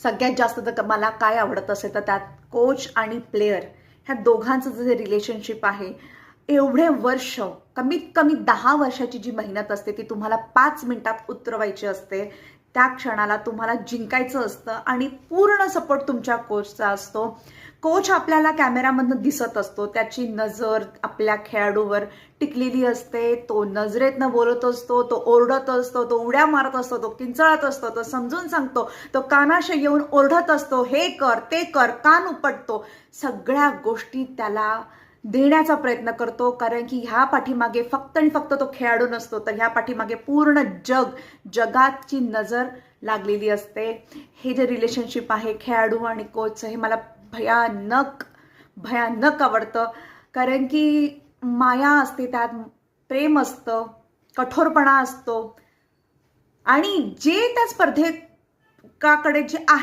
सगळ्यात जास्त जर मला काय आवडत असेल तर त्यात कोच आणि प्लेयर ह्या दोघांचं जे रिलेशनशिप आहे, एवढे वर्ष, कमीत कमी 10 वर्षाची जी मेहनत असते ती तुम्हाला 5 मिनिटात उतरवायची असते. त्या क्षणाला तुम्हाला जिंकायचं असतं आणि पूर्ण सपोर्ट तुमच्या कोचचा असतो. कोच आपल्याला कॅमेरामधनं दिसत असतो, त्याची नजर आपल्या खेळाडूवर टिकलेली असते. तो नजरेतनं बोलत असतो, तो ओरडत असतो, तो उड्या मारत असतो, तो किंचाळत असतो, तो समजून सांगतो, तो कानाशी येऊन ओरडत असतो, हे कर ते कर, कान उपटतो. सगळ्या गोष्टी त्याला देण्याचा प्रयत्न करतो, कारण की ह्या पाठीमागे फक्त आणि फक्त तो खेळाडू नसतो, तर ह्या पाठीमागे पूर्ण जगाची नजर लागलेली असते. हे जे रिलेशनशिप आहे खेळाडू आणि कोचचं, हे मला भयानक आवडतं. कारण की माया असते त्यात, प्रेम असतं, कठोरपणा असतो आणि जे त्या स्पर्धेकाकडे जे आहे